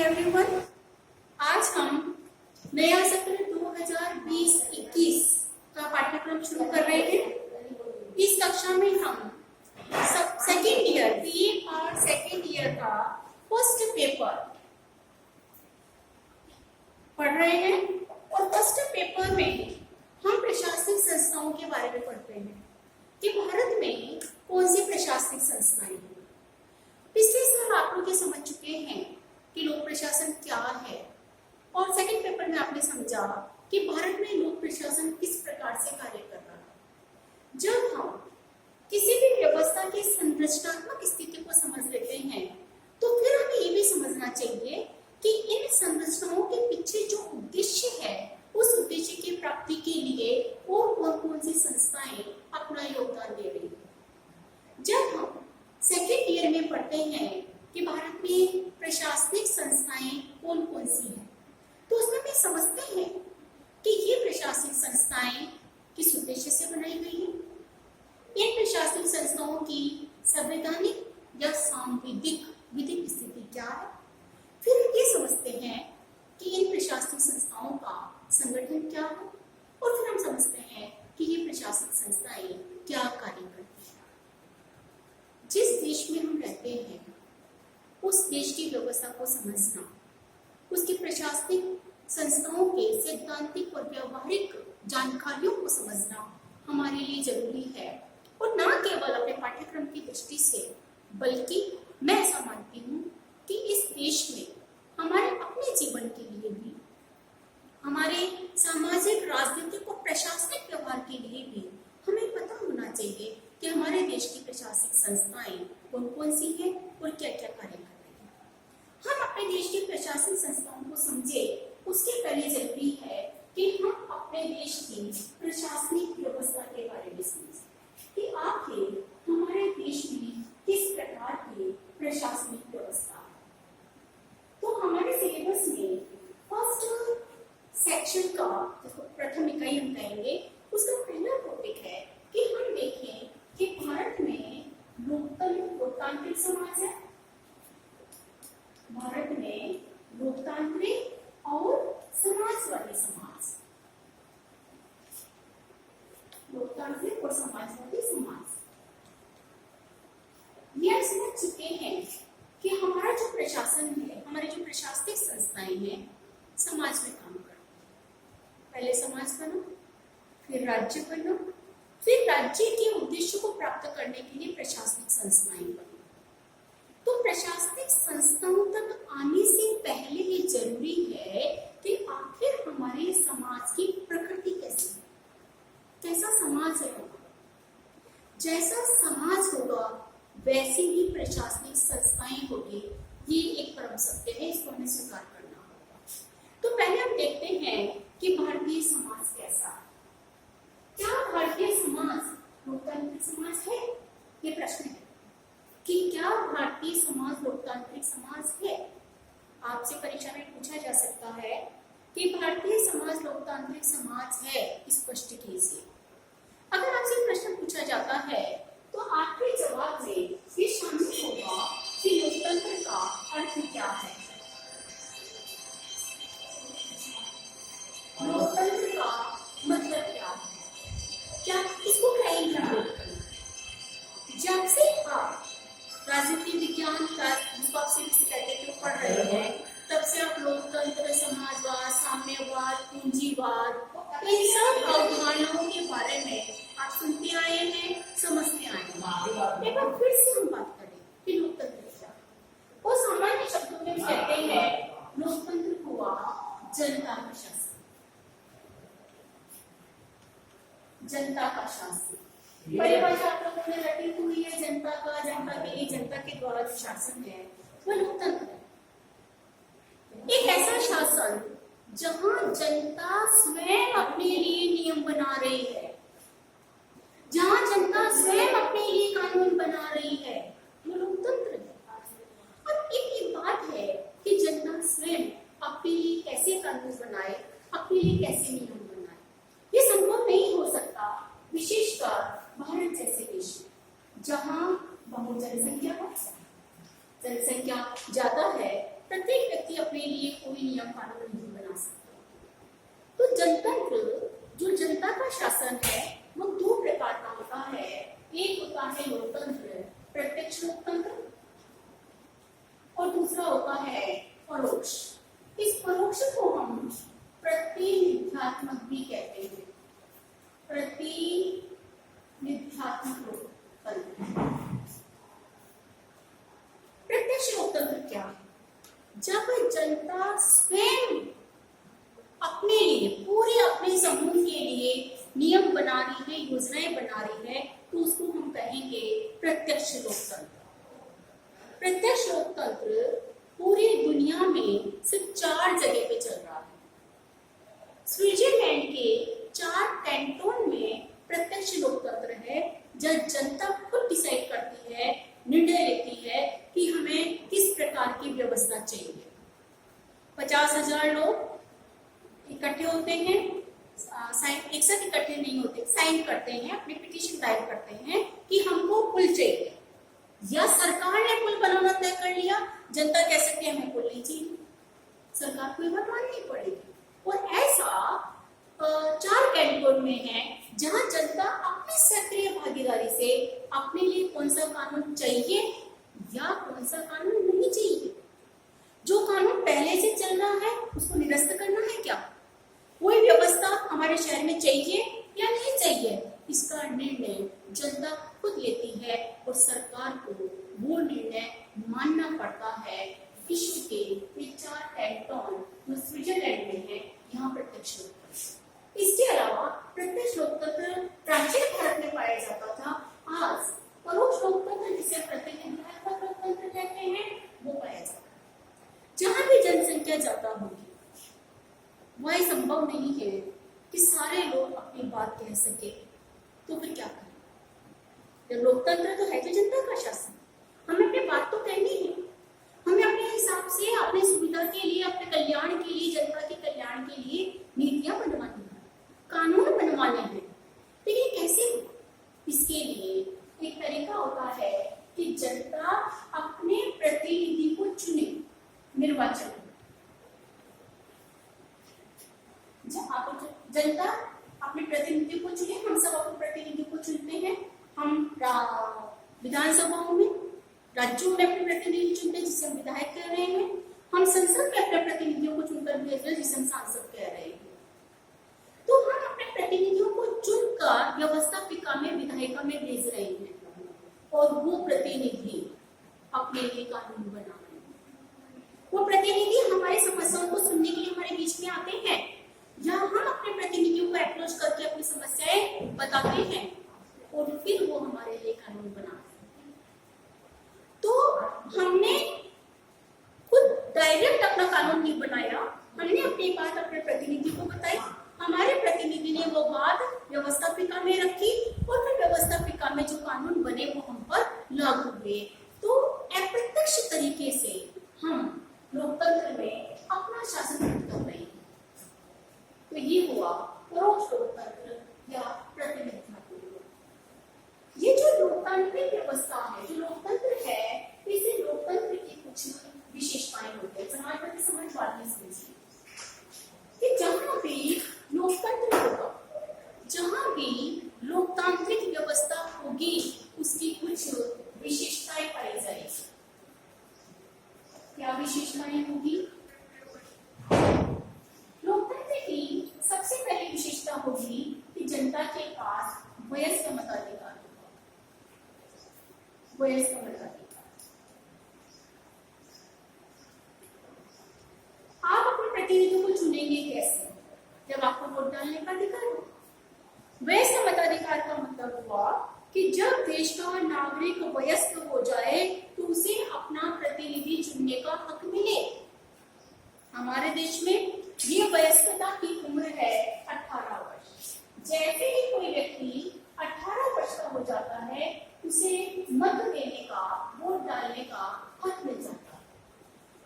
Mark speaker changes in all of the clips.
Speaker 1: Everyone, आज हम नया सत्र 2020-21 का पाठ्यक्रम शुरू कर रहे हैं। इस कक्षा में हम सेकेंड ईयर बीए और सेकेंड ईयर का फर्स्ट पेपर पढ़ रहे हैं और फर्स्ट पेपर में हम प्रशासनिक संस्थाओं के बारे में पढ़ते हैं कि भारत में कौन सी प्रशासनिक संस्थाएं हैं। पिछले साल आप लोग ये समझ चुके हैं कि लोक प्रशासन क्या है और सेकंड पेपर में आपने समझा कि भारत में लोक प्रशासन किस प्रकार से कार्य कर रहा है। जब हम किसी भी व्यवस्था की संरचनात्मक स्थिति को समझ लेते हैं तो फिर हमें ये भी समझना चाहिए कि इन संरचनाओं के पीछे जो उद्देश्य है उस उद्देश्य की प्राप्ति के लिए और कौन सी संस्थाएं अपना योगदान दे रही है। जब हम सेकेंड ईयर में पढ़ते हैं कि भारत में प्रशासनिक संस्थाएं कौन सी हैं, तो उसमें भी समझते हैं कि ये प्रशासनिक संस्थाएं किस उद्देश्य से बनाई गई हैं। इन प्रशासनिक संस्थाओं की संवैधानिक या सांविधिक विधिक स्थिति क्या है। फिर ये समझते हैं कि इन प्रशासनिक संस्थाओं का संगठन क्या है और फिर हम समझते हैं कि ये प्रशासनिक संस्थाएं क्या कार्य करती हैं। जिस देश में हम रहते हैं उस देश की व्यवस्था को समझना, उसकी प्रशासनिक संस्थाओं के सैद्धांतिक और व्यवहारिक जानकारियों को समझना हमारे लिए जरूरी है। और न केवल अपने पाठ्यक्रम की दृष्टि से बल्कि मैं ऐसा मानती हूँ कि इस देश में हमारे अपने जीवन के लिए भी, हमारे सामाजिक राजनीतिक और प्रशासनिक व्यवहार के लिए भी हमें पता होना चाहिए कि हमारे देश की प्रशासनिक संस्थाएं कौन सी हैं और क्या क्या कार्य कर रही हैं। हम अपने देश की प्रशासनिक संस्थाओं को समझे उसके पहले जरूरी है कि हम अपने देश की प्रशासनिक व्यवस्था के बारे में समझें कि आखिर हमारे देश में किस प्रकार की प्रशासनिक व्यवस्था है। तो हमारे सिलेबस में फर्स्ट सेक्शन का प्रथम इकाई हम कहेंगे, उसका पहला टॉपिक है कि हम देखें कि भारत में लोकतांत्रिक समाज है, भारत में लोकतांत्रिक और समाजवादी समाज, लोकतांत्रिक और समाजवादी समाज। ये हम समझ चुके हैं कि हमारा जो प्रशासन है, हमारी जो प्रशासनिक संस्थाएं हैं, समाज में काम करती हैं। पहले समाज बनो, फिर राज्य बनो, फिर राज्य के उद्देश्यों को प्राप्त करने के लिए प्रशासनिक संस्थाएं बनी। तो प्रशासनिक संस्थाओं तक आने से पहले ये जरूरी है कि आखिर हमारे समाज की प्रकृति कैसी है, कैसा समाज है। जैसा समाज होगा वैसी ही प्रशासनिक संस्थाएं होगी। ये एक परम सत्य है, इसको हमें स्वीकार करना होगा। तो पहले हम देखते हैं कि भारतीय समाज कैसा है। क्या भारतीय समाज लोकतांत्रिक समाज है? ये प्रश्न है कि क्या भारतीय समाज लोकतांत्रिक समाज है। आपसे परीक्षा में पूछा जा सकता है कि भारतीय समाज लोकतांत्रिक समाज है, स्पष्ट कीजिए। अगर आपसे प्रश्न पूछा जाता है तो आपके जवाब में ये शामिल होगा कि लोकतंत्र का अर्थ क्या है। लोकतंत्र का मतलब क्या है, क्या इसको कहेंगे हम लोकतंत्र। जब से आप राजनीति विज्ञान का पैकेट पढ़ रहे हैं तब से आप लोकतंत्र, समाजवाद, साम्यवाद, पूंजीवाद, इन सब अवधारणाओं के बारे में आप सुनते आए हैं, समझते आए हैं। एक बार फिर से हम बात करें कि लोकतंत्र क्या है। और सामान्य शब्दों में कहते हैं लोकतंत्र हुआ जनता का शासन। जनता का शासन परिभाषा आप लोगों ने रटी हुई है। जनता का, जनता के लिए, जनता के द्वारा जो शासन है वह लोकतंत्र है। एक ऐसा शासन जहां जनता स्वयं अपने लिए नियम बना रही है, जहां जनता स्वयं अपने लिए कानून बना रही है, वो लोकतंत्र है। अब एक बात है कि जनता स्वयं अपने लिए कैसे कानून बनाए, अपने लिए कैसे नियम बनाए, ये संभव नहीं हो सकता, विशेषकर भारत जैसे देश में जहां बहुत जनसंख्या ज्यादा है, प्रत्येक व्यक्ति व्यक्ति अपने लिए कोई नियम कानून नहीं बना सकता। तो जनतंत्र, जो जनता का शासन है, वो दो प्रकार का होता है। एक होता है लोकतंत्र, प्रत्यक्ष लोकतंत्र, और दूसरा होता है परोक्ष। इस परोक्ष को हम प्रतिनिध्यात्मक भी कहते हैं। प्रतिनिध्यात्मक लोकतंत्र। प्रत्यक्ष लोकतंत्र क्या है? जब जनता स्वयं अपने लिए, पूरे अपने समूह के लिए नियम बना रही है, योजनाएं बना रही है, तो उसको हम कहेंगे प्रत्यक्ष लोकतंत्र। प्रत्यक्ष लोकतंत्र पूरी दुनिया में सिर्फ 4 जगह पे चल रहा है। स्विट्जरलैंड के 4 कैंटोन में प्रत्यक्ष लोकतंत्र है, जब जनता खुद डिसाइड करती है, निर्णय लेती है कि हमें किस प्रकार की व्यवस्था चाहिए। 50,000 लोग इकट्ठे होते हैं, एक साथ इकट्ठे नहीं होते, साइन करते हैं, अपनी पिटीशन दायर करते हैं कि हमको पुल चाहिए, या सरकार ने पुल बनाना तय कर लिया, जनता कह सकती है हमें पुल नहीं चाहिए, सरकार को ये बात माननी पड़ेगी। और ऐसा 4 कैंटोन में है जहां जनता अपनी सक्रिय भागीदारी से अपने लिए कौन सा कानून चाहिए या कौन सा कानून नहीं चाहिए, जो कानून पहले से चल रहा है उसको निरस्त करना है क्या, कोई व्यवस्था हमारे शहर में चाहिए या नहीं चाहिए, इसका निर्णय जनता खुद लेती है और सरकार को वो निर्णय मानना पड़ता है। विश्व के ये 4 कैंटोन जो स्विट्जरलैंड में है, यहाँ प्रत्यक्ष लोकतंत्र। इसके अलावा प्रत्यक्ष लोकतंत्र प्राचीन भारत में पाया जाता था। आज परोक्ष लोकतंत्र, जिसे प्रतिनिधित्व लोकतंत्र कहते हैं, वो पाया जाता है। जहां भी जनसंख्या ज्यादा होगी, वह संभव नहीं है कि सारे लोग अपनी बात कह सके, तो फिर क्या करें? जब लोकतंत्र तो है तो जनता का शासन, हमें अपनी बात तो कहनी है, हमें अपने हिसाब से, अपने सुविधा के लिए, अपने कल्याण के लिए, जनता के कल्याण के लिए नीतियां बनवानी है, कानून बनवाने हैं। लेकिन कैसे? इसके लिए एक तरीका होता है कि जनता अपने प्रतिनिधि को चुने, निर्वाचन। जनता अपने प्रतिनिधि को चुने, हम सब अपने प्रतिनिधि को चुनते हैं। हम विधानसभाओं में, राज्यों में अपने प्रतिनिधि चुनते हैं, जिसे हम विधायक कह रहे हैं। हम संसद में अपने प्रतिनिधियों को चुनकर भेज रहे हैं, जिसे हम सांसद कह रहे हैं। तो हम अपने प्रतिनिधियों को चुनकर व्यवस्थापिका में, विधायिका में भेज रहे हैं, और वो प्रतिनिधि अपने लिए कानून बना रहे हैं। वो प्रतिनिधि हमारी समस्याओं को सुनने के लिए हमारे बीच में आते हैं, या हम अपने प्रतिनिधियों को अप्रोच करके अपनी समस्याएं बताते हैं, और फिर वो हमारे लिए कानून बनाते हैं। तो हमने खुद डायरेक्ट अपना कानून नहीं बनाया, हमने अपनी बात अपने प्रतिनिधि को बताई, हमारे प्रतिनिधि ने वो बात व्यवस्थापिका में रखी, और फिर व्यवस्थापिका में जो कानून बने वो हम पर लागू हुए। तो अप्रत्यक्ष तरीके से हम लोकतंत्र में अपना शासन कर रहे हैं। तो ये हुआ परोक्ष लोकतंत्र या प्रतिनिधित्व। ये जो लोकतांत्रिक व्यवस्था है, जो लोकतंत्र है, इसे लोकतंत्र की कुछ विशेषताएं होती है। समाजवादी समझवादी समझिए कि जहां भी लोकतंत्र होगा, जहां भी लोकतांत्रिक व्यवस्था होगी, उसकी कुछ विशेषताएं पाई जाएगी। क्या विशेषताएं होगी? लोकतंत्र की सबसे पहली विशेषता होगी कि जनता के पास वयस्क मताधिकार होगा। वयस्क मताधिकार। आप अपने प्रतिनिधियों को चुनेंगे कैसे? जब आपको वोट डालने का अधिकार हो। वयस्क मताधिकार का मतलब हुआ कि जब देश का नागरिक वयस्क हो जाए तो उसे अपना प्रतिनिधि चुनने का हक मिले। हमारे देश में ये वयस्कता की उम्र है 18 वर्ष। जैसे ही कोई व्यक्ति 18 वर्ष का हो जाता है, उसे मत देने का, वोट डालने का हक मिल जाता है।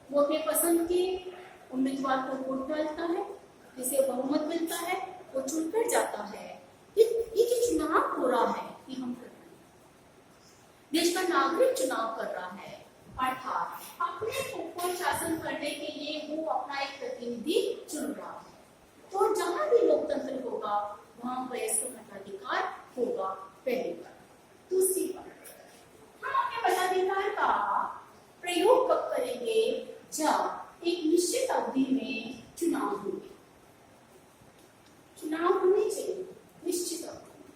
Speaker 1: वो अपने पसंद के उम्मीदवार को वोट डालता है, जिसे बहुमत मिलता है, वो चुनकर जाता है। ये जो चुनाव हो रहा है, ये हम कर रहे हैं। देश का नागरिक चुनाव कर रहा है, अर्थात अपने ऊपर शासन करने के लिए वो अपना एक प्रतिनिधि चुन रहा है। तो जहां भी लोकतंत्र होगा वहां वयस्क मताधिकार होगा, पहली बात। दूसरी बात, हम अपने मताधिकार का प्रयोग कब करेंगे? जब एक निश्चित अवधि में चुनाव होंगे। चुनाव होने चाहिए निश्चित अवधि में।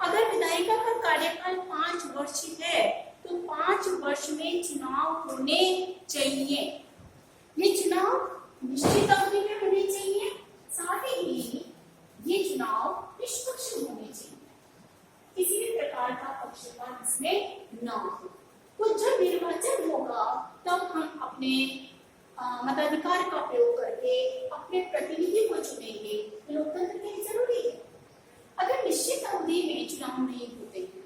Speaker 1: अगर विधायिका का कार्यकाल 5 वर्ष है तो 5 वर्ष में चुनाव होने चाहिए। ये चुनाव निश्चित अवधि में होने चाहिए, साथ ही ये चुनाव निष्पक्ष होने चाहिए, किसी भी प्रकार का पक्षपात इसमें न हो। तो जब निर्वाचन होगा तब हम अपने मताधिकार का प्रयोग करके अपने प्रतिनिधि को चुनेंगे। लोकतंत्र के लिए जरूरी है। अगर निश्चित अवधि में चुनाव नहीं होते हैं,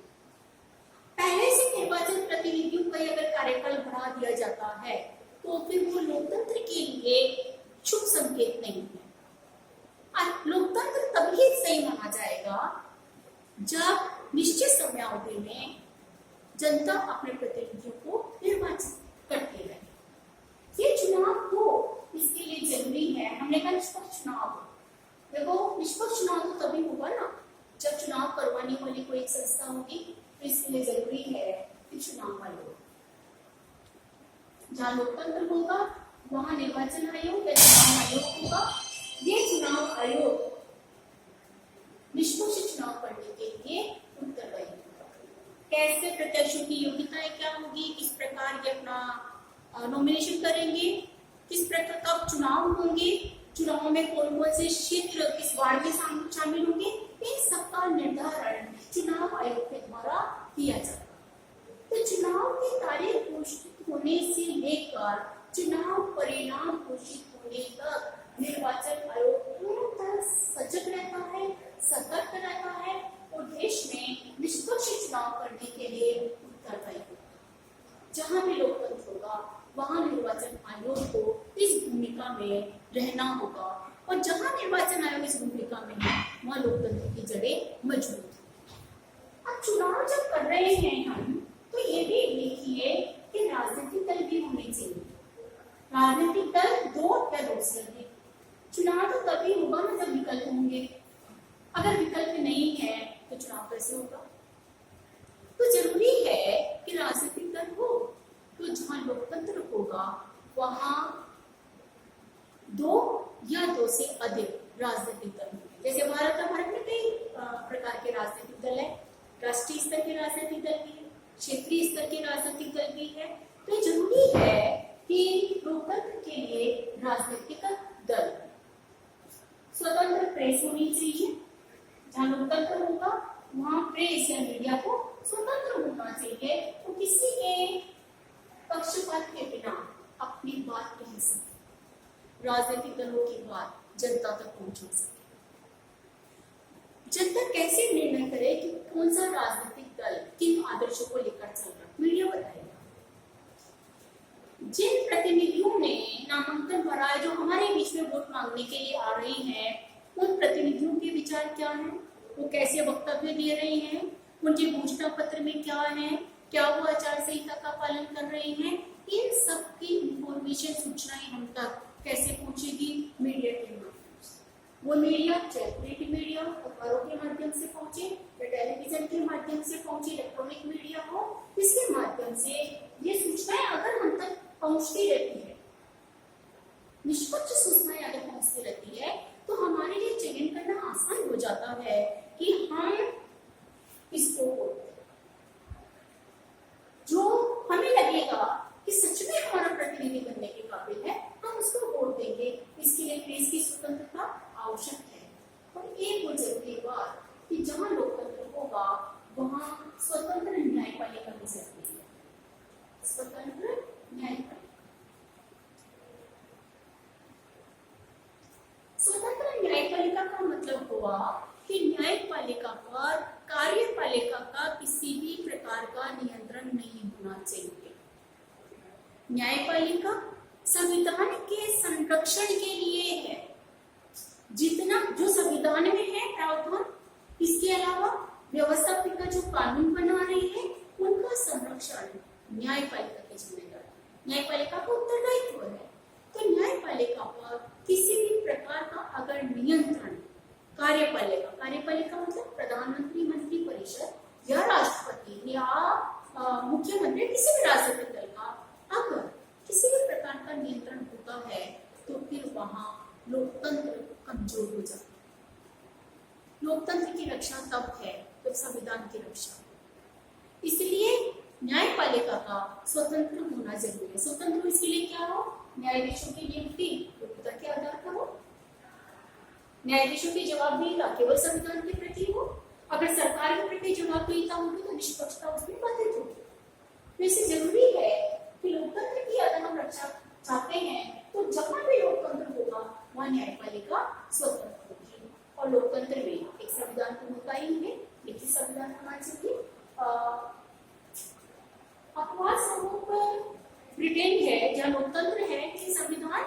Speaker 1: पहले से निर्वाचन प्रतिनिधियों का अगर कार्यकाल बढ़ा दिया जाता है तो फिर वो लोकतंत्र के लिए शुभ संकेत नहीं है। लोकतंत्र तभी सही माना जाएगा जब निश्चित समयावधि में जनता अपने प्रतिनिधियों को निर्वाचित करती रहे। ये चुनाव हो इसके लिए जरूरी है। हमने कहा निष्पक्ष चुनाव हो। देखो निष्पक्ष चुनाव तो तभी होगा ना जब चुनाव करवाने वाली कोई एक संस्था होगी, तो इसके लिए जरूरी है कि चुनाव आयोग, जहाँ लोकतंत्र होगा वहां निर्वाचन आयोग या चुनाव आयोग होगा। ये चुनाव आयोग निष्पक्ष चुनाव करने के लिए उत्तरदायी होगा। कैसे प्रत्याशियों की योग्यताएं क्या होगी, किस प्रकार के अपना नॉमिनेशन करेंगे, किस प्रकार कब चुनाव होंगे, चुनाव में कौन कौन से क्षेत्र किस वार्ड में शामिल होंगे, इन सबका निर्धारण चुनाव आयोग के द्वारा किया जाएगा। तो चुनाव की तारीख घोषित होने से लेकर चुनाव परिणाम घोषित होने तक निर्वाचन आयोग पूरी तरह सजग रहता है, सतर्क रहता है और देश में निष्पक्ष चुनाव करने के लिए उत्तरदायी होगा। जहां भी लोकतंत्र होगा वहां निर्वाचन आयोग को इस भूमिका में रहना होगा, और जहां निर्वाचन आयोग इस भूमिका में है वहां लोकतंत्र की जड़ें मजबूत हैं। अब चुनाव जब कर रहे हैं हम, तो ये भी देखिए कि राजनीतिक दल भी होने चाहिए। राजनीतिक दल 2 या 2 से अधिक। चुनाव तो तभी होगा ना जब विकल्प होंगे। अगर विकल्प नहीं है तो चुनाव कैसे होगा? तो जरूरी है कि राजनीतिक दल हो। तो जहां लोकतंत्र होगा वहां 2 या 2 से अधिक राजनीतिक दल होंगे। जैसे भारत में कई प्रकार के राजनीतिक दल है। राष्ट्रीय स्तर के राजनीतिक दल भी है, क्षेत्रीय स्तर के राजनीतिक दल भी है। तो जरूरी है कि लोकतंत्र के लिए राजनीतिक दल, स्वतंत्र प्रेस होनी चाहिए। जहाँ लोकतंत्र होगा वहाँ प्रेस या मीडिया को स्वतंत्र होना चाहिए, तो किसी के पक्षपात के बिना अपनी बात कह सके, राजनीतिक दलों की बात जनता तक पहुंचा सके। जनता कैसे निर्णय करे कि कौन सा राजनीतिक दल किन आदर्शों को लेकर चल रहा है, मीडिया बताएगा। जिन प्रतिनिधियों ने नामांकन भरा है, जो हमारे बीच में वोट मांगने के लिए आ रहे हैं, उन प्रतिनिधियों के विचार क्या हैं, वो कैसे वक्तव्य दे रहे हैं, उनके घोषणा पत्र में क्या है, क्या वो आचार संहिता का पालन कर रहे हैं, इन सब की इंफॉर्मेशन, सूचनाएं हम तक कैसे पहुंचेगी? मीडिया के माध्यम से। वो मीडिया चाहे प्रिंट मीडिया अखबारों के माध्यम से पहुंचे या टेलीविजन के माध्यम से पहुंचे, इलेक्ट्रॉनिक मीडिया हो, इसके माध्यम से ये सूचनाएं अगर हम तक पहुंचती रहती है, निष्पक्ष सूचनाएं अगर पहुंचती रहती है, तो हमारे लिए चयन करना आसान हो जाता है कि हम इसको जो हमें लगेगा कि सच में हमारा प्रतिनिधि बनने के काबिल है, हम उसको वोट देंगे। इसके लिए प्रेस की स्वतंत्रता आवश्यक है। और एक और जरूरी बात कि जहां लोकतंत्र होगा वहां स्वतंत्र न्यायपालिका भी जरूरी है। स्वतंत्र न्यायपालिका, स्वतंत्र न्यायपालिका का मतलब हुआ कि न्यायपालिका पर कार्यपालिका का किसी भी प्रकार का नियंत्रण नहीं होना चाहिए। न्यायपालिका संविधान के संरक्षण के लिए है, जितना जो संविधान में है प्रावधान, इसके अलावा व्यवस्थापिका जो कानून बना रही है उनका संरक्षण न्यायपालिका के की जिम्मेदारी, न्यायपालिका का उत्तरदायित्व है। तो न्यायपालिका पर किसी भी प्रकार का अगर नियंत्रण कार्यपालिका मतलब प्रधानमंत्री, मंत्री परिषद या राष्ट्रपति या मुख्यमंत्री, किसी भी राजनीतिक दल का अगर किसी भी प्रकार का नियंत्रण होता है तो फिर वहां लोकतंत्र कमजोर हो जाता है। लोकतंत्र की रक्षा तब है जब संविधान की रक्षा। इसलिए न्यायपालिका का स्वतंत्र होना जरूरी है। स्वतंत्र इसके लिए क्या हो? न्यायाधीशों की नियुक्ति योग्यता के आधार पर हो, न्यायाधीशों की जवाबदेहिता केवल संविधान के प्रति हो। अगर सरकार के प्रति जवाबदेहिता होगी तो निष्पक्षता उसमें बाधित होगी। तो इससे जरूरी है कि लोकतंत्र की अगर हम रक्षा चाहते हैं तो जहां भी लोकतंत्र होगा वहां न्यायपालिका स्वतंत्र होगी। और लोकतंत्र में एक संविधान तो होता ही है, लेकिन संविधान होना चाहिए। अपवाद स्वरूप ब्रिटेन है जहाँ लोकतंत्र है कि संविधान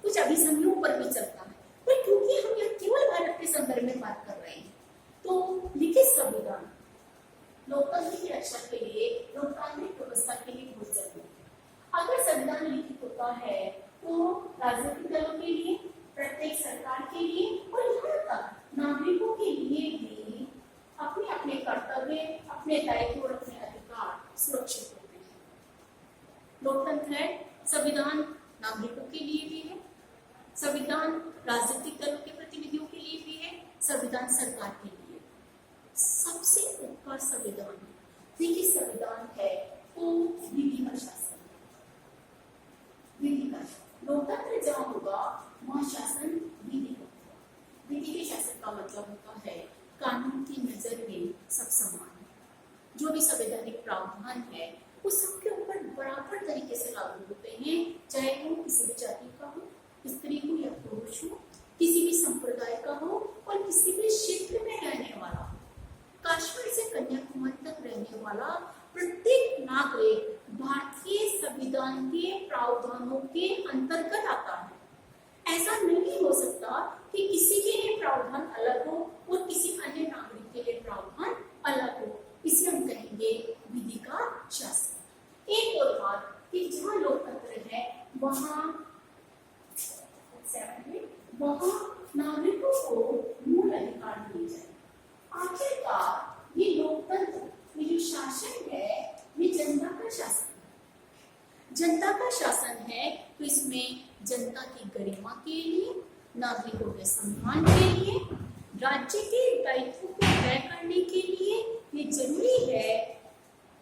Speaker 1: कुछ अभिसंधियों पर भी चलता है, पर क्योंकि हम यह केवल भारत के संदर्भ में बात कर रहे हैं तो लिखित संविधान लोकतंत्र की रक्षा के लिए, लोकतांत्रिक व्यवस्था के लिए बहुत जरूरी है। अगर संविधान लिखित होता है तो राजनीतिक दलों के लिए, प्रत्येक सरकार के लिए और यहाँ तक नागरिकों के लिए भी अपने अपने कर्तव्य, अपने दायित्व और अपने अधिकार सुरक्षित होते हैं। लोकतंत्र है, संविधान नागरिकों के लिए भी है, संविधान राजनीतिक दलों के प्रतिनिधियों के लिए भी है, संविधान सरकार के लिए। सबसे ऊपर संविधान देखिए, संविधान है तो विधि का शासन, विधि का लोकतंत्र जहाँ होगा वहाँ शासन विधि होगा। विधि के शासन का मतलब होता है कानून की नजर में सब समान है, जो भी संवैधानिक प्रावधान है वो सबके ऊपर बराबर तरीके से लागू होते हैं, चाहे वो किसी भी जाति का हो, स्त्री हो या पुरुष हो, किसी भी संप्रदाय का हो और किसी भी क्षेत्र में रहने वाला हो। कश्मीर से कन्याकुमारी तक रहने वाला प्रत्येक नागरिक भारतीय संविधान के प्रावधानों के अंतर्गत आता है। ऐसा नहीं हो सकता कि किसी के लिए प्रावधान अलग हो और किसी अन्य नागरिक के लिए प्रावधान अलग हो। इसे हम कहेंगे विधि का शासन। एक और बात कि जहाँ लोकतंत्र है वहाँ नागरिकों को मूल अधिकार दिए जाए। आखिरकार ये लोकतंत्र, ये जो शासन है ये जनता का शासन है। जनता का शासन है तो इसमें जनता की गरिमा के लिए, नागरिकों के सम्मान के लिए, राज्य के दायित्व को तय करने के लिए ये जरूरी है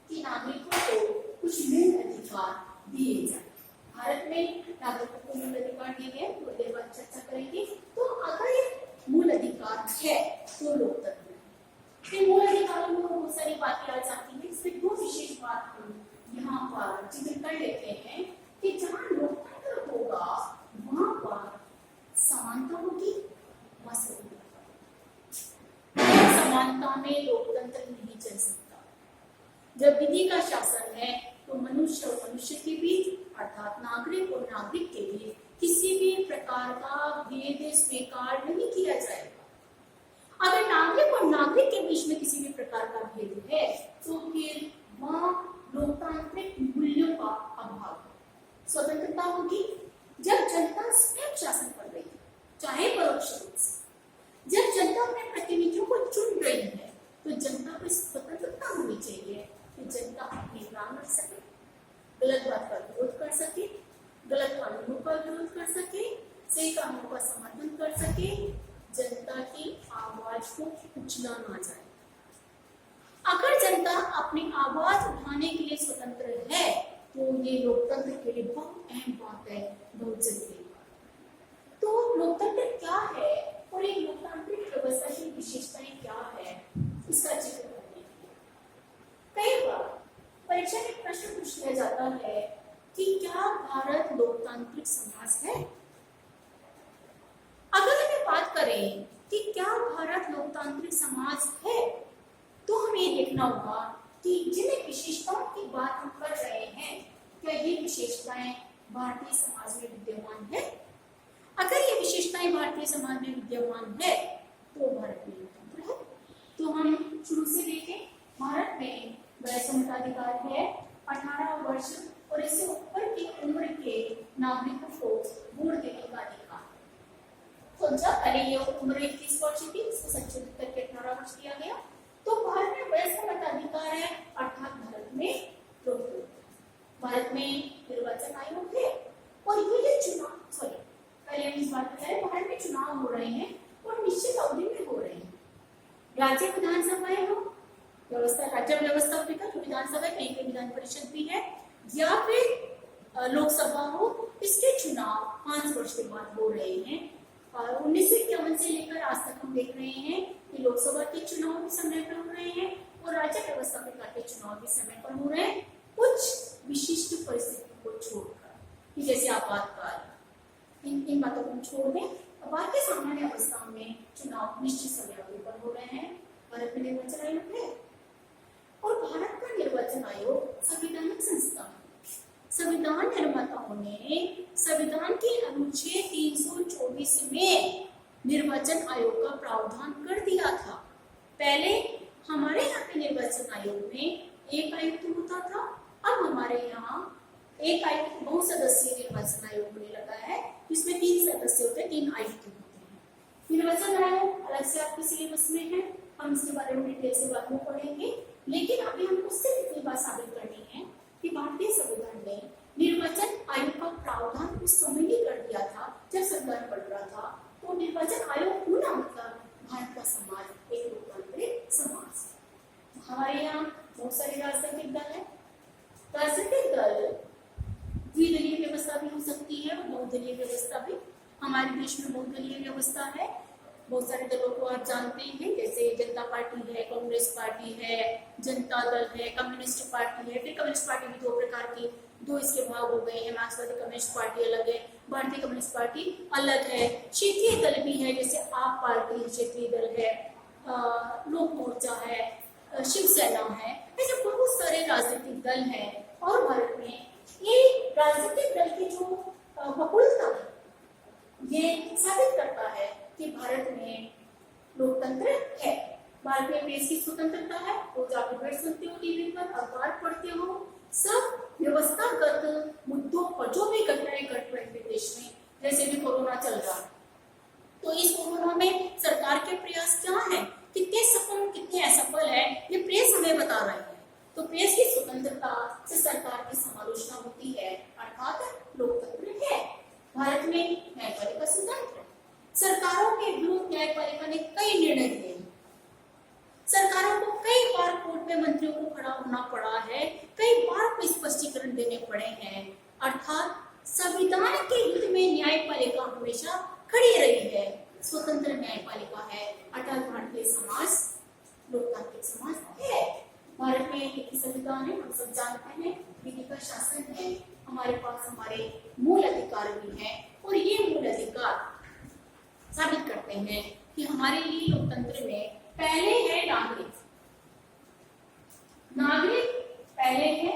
Speaker 1: कि नागरिकों को कुछ मूल अधिकार दिए जाए। भारत में नागरिकों को मूल अधिकार दिए गए, थोड़ी देर बाद चर्चा करेंगे। तो अगर ये मूल अधिकार है तो लोकतंत्र है। मूल अधिकारों में बहुत सारी बातें आ जाती हैं, इसमें दो विशेष बात हम यहाँ पर चित्रित कर लेते हैं कि जहाँ लोकतंत्र होगा वहां पर समानता होगी, समानता में लोकतंत्र नहीं चल सकता। जब विधि का शासन है तो मनुष्य और मनुष्य के बीच, अर्थात नागरिक और नागरिक के बीच किसी भी प्रकार का भेद स्वीकार नहीं किया जाएगा। अगर नागरिक और नागरिक के बीच में किसी भी प्रकार का भेद है तो फिर वहां लोकतांत्रिक मूल्यों का अभाव है। स्वतंत्रता होगी जब जनता स्वयं शासन कर रही है, चाहे परोक्ष रूप से। जब जनता अपने प्रतिनिधियों को चुन रही है तो जनता को स्वतंत्रता होनी चाहिए कि जनता अपनी राय रख सके, गलत बात का विरोध कर सके, गलत कानूनों का विरोध कर सके, सही कानूनों का समर्थन कर सके, जनता की आवाज को कुचला ना जाए। अगर जनता अपनी आवाज उठाने के लिए स्वतंत्र है तो ये लोकतंत्र के लिए बहुत अहम बात है, बहुत जरूरी बात। तो लोकतंत्र क्या है और एक लोकतांत्रिक व्यवस्था की विशेषताएं क्या है, इसका जिक्र करने के लिए कई बार परीक्षा में प्रश्न पूछ लिया जाता है कि क्या भारत लोकतांत्रिक समाज है। अगर हमें बात करें कि क्या भारत लोकतांत्रिक समाज है तो हमें ये देखना होगा कि जिन विशेषताओं की बात हम कर रहे हैं क्या ये विशेषताएं भारतीय समाज में विद्यमान है। अगर ये विशेषताएं भारतीय समाज में विद्यमान है तो भारत में लोकतंत्र है। तो हम शुरू से देखें, भारत में वयस्क मताधिकार है, 18 वर्ष और इससे ऊपर की उम्र के नागरिकों को वोट देने का अधिकार। तो जब पहले ये उम्र 21 वर्ष थी, इसको संशोधित करके 18 वर्ष किया गया। तो भारत में वयस्क मताधिकार है, अर्थात भारत में लोकतंत्र, भारत में निर्वाचन आयोग है। और ये चुनाव, सॉरी पहले हम इस बात बताएं, भारत में चुनाव हो रहे हैं और निश्चित अवधि में हो रहे हैं। राज्य विधानसभाएं हो, व्यवस्था राज्य व्यवस्था विधानसभा, कहीं कहीं विधान परिषद भी है, या फिर लोकसभा हो, इसके चुनाव 5 वर्ष के बाद हो रहे हैं। और 1951 से लेकर आज तक हम देख रहे हैं कि लोकसभा के चुनाव भी समय पर हो रहे हैं और राज्य व्यवस्था के चुनाव भी समय पर हो रहे हैं, कुछ विशिष्ट परिस्थितियों को छोड़कर, कि जैसे आपातकाल, इन बातों को छोड़ दें। बाकी सामान्य अवस्थाओं में चुनाव निश्चित समय पर हो रहे हैं। भारत में निर्वाचन आयोग है और भारत का निर्वाचन आयोग संवैधानिक संस्था है। संविधान निर्माताओं ने संविधान के अनुच्छेद 324 में निर्वाचन आयोग का प्रावधान कर दिया था। पहले हमारे यहाँ के निर्वाचन आयोग में एक आयुक्त होता था, अब हमारे यहाँ एक आयुक्त बहुसदस्यीय निर्वाचन आयोग होने लगा है, जिसमें 3 सदस्य होते हैं, 3 आयुक्त होते हैं। निर्वाचन आयोग अलग से आपके सिलेबस में है, हम इसके बारे में डिटेल से बाद में पढ़ेंगे। लेकिन अभी हमको सिर्फ इतनी बात साबित करनी है कि भारतीय संविधान ने निर्वाचन आयोग का प्रावधान उस समय ही कर दिया था जब संविधान बन रहा था। तो निर्वाचन आयोग होना मतलब भारत का समाज एक लोकतांत्रिक समाज। हमारे यहाँ बहुत सारे राजनीतिक दल है। राजनीतिक दल द्विदलीय व्यवस्था भी हो सकती है और बहुदलीय व्यवस्था भी। हमारे देश में बहुदलीय व्यवस्था है। बहुत सारे दलों को आप जानते हैं, जैसे जनता पार्टी है, कांग्रेस पार्टी है, जनता दल है, कम्युनिस्ट पार्टी है। फिर कम्युनिस्ट पार्टी भी 2 प्रकार की, 2 इसके भाग हो गए हैं। मार्क्सवादी कम्युनिस्ट पार्टी अलग है, भारतीय कम्युनिस्ट पार्टी अलग है। क्षेत्रीय दल भी है, जैसे आप पार्टी क्षेत्रीय दल है, लोक मोर्चा है, शिवसेना है। ऐसे बहुत सारे राजनीतिक दल हैं। और भारत में ये राजनीतिक दल की जो बहुलता है, ये साबित करता है कि भारत में लोकतंत्र है। भारत में प्रेस की स्वतंत्रता है, रोज आप डिबेट सुनते हो टीवी पर, अखबार पढ़ते हो, सब व्यवस्थागत मुद्दों पर जो भी घटनाएं घट रही है देश में, जैसे भी कोरोना चल रहा है, तो इस कोरोना में सरकार के प्रयास क्या है, कितने सफल कितने असफल है, ये प्रेस हमें बता रही है। तो प्रेस की स्वतंत्रता से सरकार की समालोचना होती है, अर्थात लोकतंत्र है। भारत में न्यायपालिका स्वतंत्र है। सरकारों के विरुद्ध न्यायपालिका ने कई निर्णय लिए। सरकारों को कई बार कोर्ट में मंत्रियों को खड़ा होना पड़ा है, कई बार को स्पष्टीकरण देने पड़े हैं। अर्थात संविधान के युद्ध में न्यायपालिका हमेशा खड़ी रही है, स्वतंत्र न्यायपालिका है। अर्थात भारतीय समाज लोकतांत्रिक समाज है। भारत में एक संविधान है, हम सब जानते हैं, विधि का शासन है। हमारे पास हमारे मूल अधिकार भी हैं और ये मूल अधिकार साबित करते हैं कि हमारे लिए लोकतंत्र में पहले है नागरिक, नागरिक पहले है,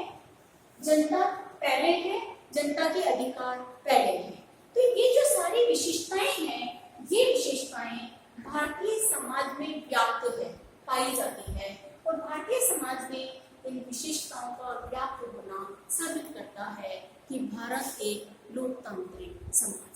Speaker 1: जनता पहले है, जनता के अधिकार पहले है। तो ये जो सारी विशेषताएं हैं, ये विशेषताएं भारतीय समाज में व्याप्त है, पाई जाती है। और भारतीय समाज में इन विशेषताओं का व्याप्त होना साबित करता है कि भारत एक लोकतांत्रिक समाज